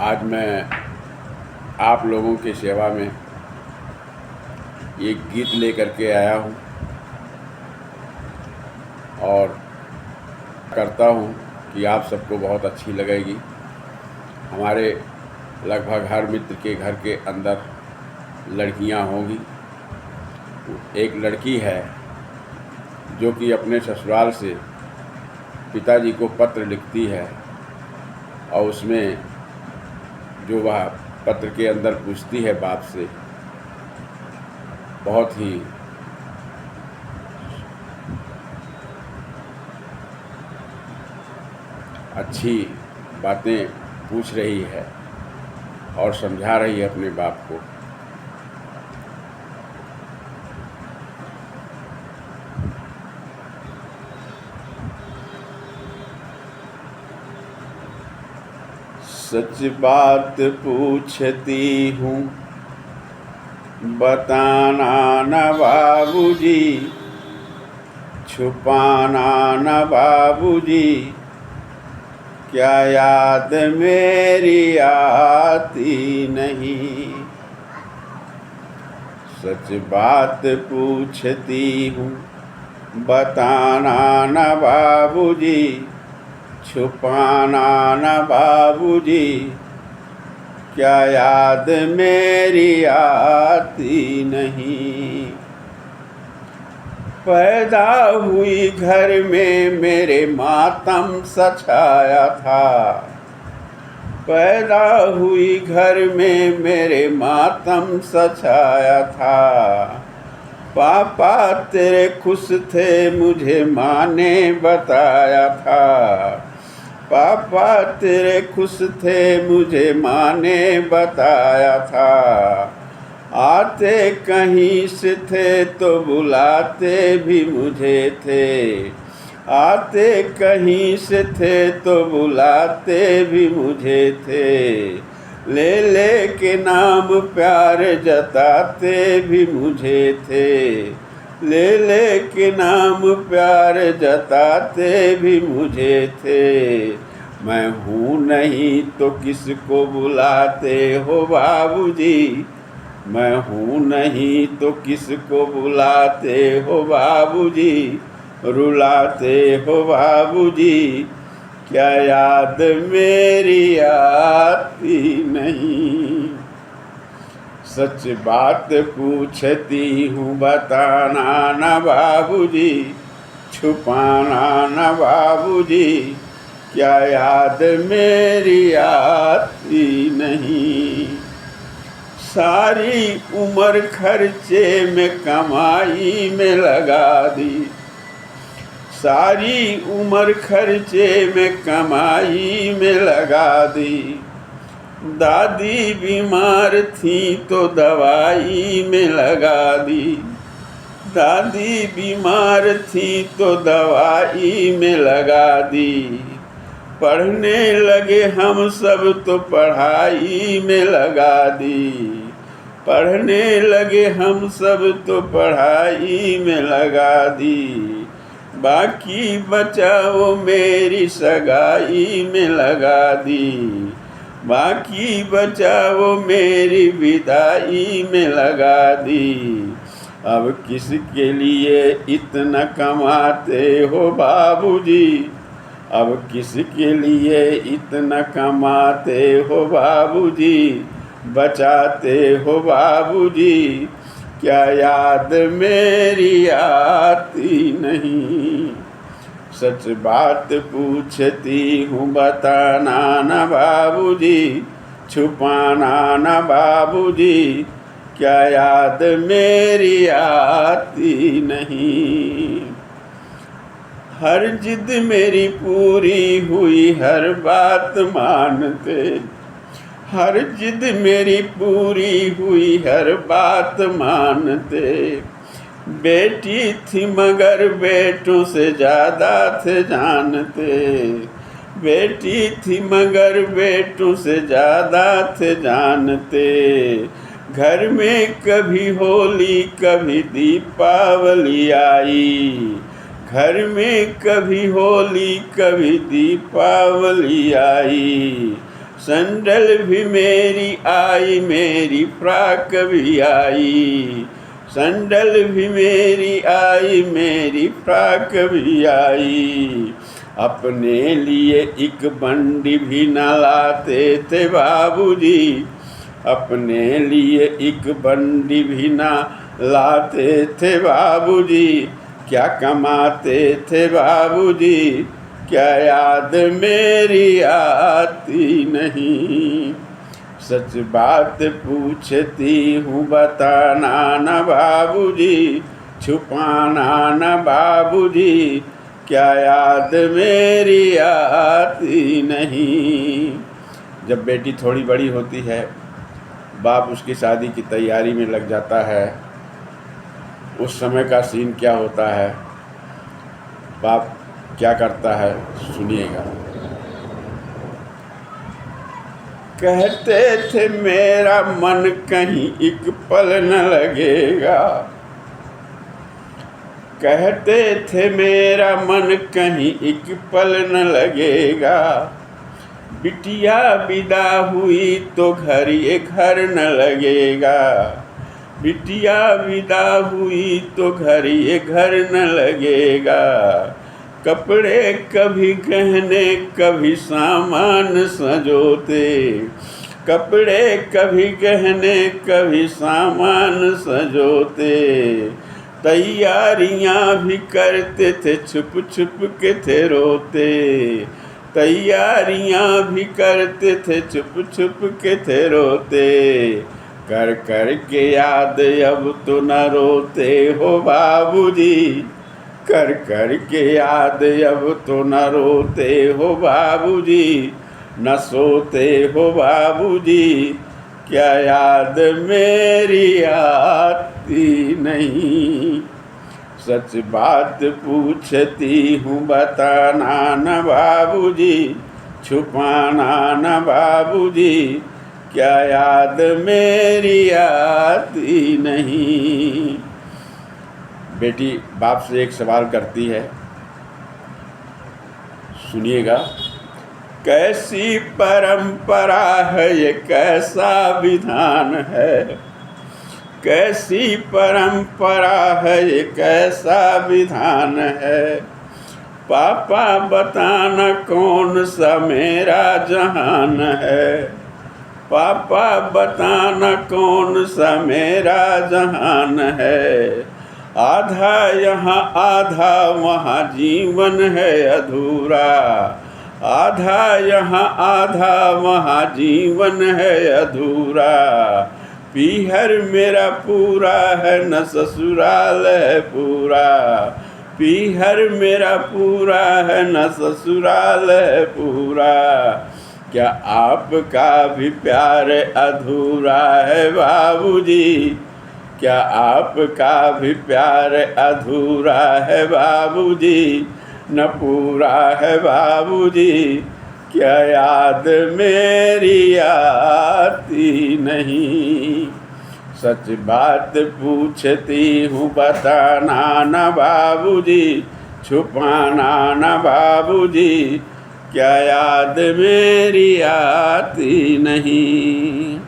आज मैं आप लोगों की सेवा में एक गीत लेकर के आया हूँ और करता हूँ कि आप सबको बहुत अच्छी लगेगी। हमारे लगभग हर मित्र के घर के अंदर लड़कियाँ होंगी। एक लड़की है जो कि अपने ससुराल से पिताजी को पत्र लिखती है और उसमें जो वह पत्र के अंदर पूछती है बाप से, बहुत ही अच्छी बातें पूछ रही है और समझा रही है अपने बाप को। सच बात पूछती हूँ बताना न बाबूजी, छुपाना न बाबूजी, क्या याद मेरी आती नहीं। सच बात पूछती हूँ बताना न बाबूजी, छुपाना न बाबूजी, क्या याद मेरी आती नहीं। पैदा हुई घर में मेरे मातम सछाया था, पैदा हुई घर में मेरे मातम सछाया था। पापा तेरे खुश थे मुझे माँ ने बताया था, पापा तेरे खुश थे मुझे माँ ने बताया था। आते कहीं से थे तो बुलाते भी मुझे थे, आते कहीं से थे तो बुलाते भी मुझे थे। ले ले के नाम प्यार जताते भी मुझे थे, ले ले के नाम प्यार जताते भी मुझे थे। मैं हूँ नहीं तो किसको बुलाते हो बाबूजी, मैं हूँ नहीं तो किसको बुलाते हो बाबूजी, रुलाते हो बाबूजी, क्या याद मेरी आती नहीं। सच बात पूछती हूँ बताना न बाबूजी, छुपाना न बाबूजी, क्या याद मेरी आती नहीं। सारी उम्र खर्चे में कमाई में लगा दी, सारी उम्र खर्चे में कमाई में लगा दी। दादी बीमार थी तो दवाई में लगा दी, दादी बीमार थी तो दवाई में लगा दी। पढ़ने लगे हम सब तो पढ़ाई में लगा दी, पढ़ने लगे हम सब तो पढ़ाई में लगा दी। बाकी बचा वो मेरी सगाई में लगा दी, बाकी बचा वो मेरी विदाई में लगा दी। अब किसके लिए इतना कमाते हो बाबूजी, अब किसके लिए इतना कमाते हो बाबूजी, बचाते हो बाबूजी, क्या याद मेरी आती नहीं। सच बात पूछती हूँ बताना न बाबूजी, छुपाना न बाबूजी, क्या याद मेरी आती नहीं। हर जिद मेरी पूरी हुई हर बात मानते, हर जिद मेरी पूरी हुई हर बात मानते। बेटी थी मगर बेटों से ज़्यादा थे जानते, बेटी थी मगर बेटों से ज़्यादा थे जानते। घर में कभी होली कभी दीपावली आई, घर में कभी होली कभी दीपावली आई। सैंडल भी मेरी आई, मेरी फ्रॉक भी आई। सैंडल भी मेरी आई, मेरी फ्रॉक भी आई। अपने लिए एक बंडी भी न लाते थे बाबूजी। अपने लिए एक बंडी भी न लाते थे बाबूजी। क्या कमाते थे बाबूजी, क्या याद मेरी आती नहीं। सच बात पूछती हूँ बताना न बाबूजी, छुपाना न बाबूजी, क्या याद मेरी आती नहीं। जब बेटी थोड़ी बड़ी होती है, बाप उसकी शादी की तैयारी में लग जाता है। उस समय का सीन क्या होता है, बाप क्या करता है, सुनिएगा। कहते थे मेरा मन कहीं एक पल न लगेगा। कहते थे मेरा मन कहीं एक पल न लगेगा। बिटिया विदा हुई तो घर ये घर न लगेगा। बिटिया विदा हुई तो घर ये घर न लगेगा। कपड़े कभी गहने कभी सामान सजोते। कपड़े कभी गहने कभी सामान सजोते। तैयारियां भी करते थे छुप छुप के थे रोते। तैयारियां भी करते थे छुप छुप के थे रोते। कर कर के याद अब तो न रोते हो बाबूजी। कर कर के याद अब तो न रोते हो बाबूजी। न सोते हो बाबूजी, क्या याद मेरी आती नहीं। सच बात पूछती हूँ बताना न बाबूजी, छुपाना न बाबूजी, क्या याद मेरी आती नहीं। बेटी बाप से एक सवाल करती है, सुनिएगा। कैसी परंपरा है ये, कैसा विधान है। कैसी परंपरा है ये, कैसा विधान है। पापा बताना कौन सा मेरा जहान है। पापा बताना कौन सा मेरा जहान है। आधा यहाँ आधा वहाँ जीवन है अधूरा। आधा यहाँ आधा वहाँ जीवन है अधूरा। पीहर मेरा पूरा है न ससुराल है पूरा। पीहर मेरा पूरा है न ससुराल है पूरा। क्या आपका भी प्यार अधूरा है बाबूजी। क्या आपका भी प्यार अधूरा है बाबूजी, न पूरा है बाबूजी। क्या याद मेरी आती नहीं। सच बात पूछती हूँ बताना न बाबूजी, छुपाना न बाबूजी, क्या याद मेरी आती नहीं।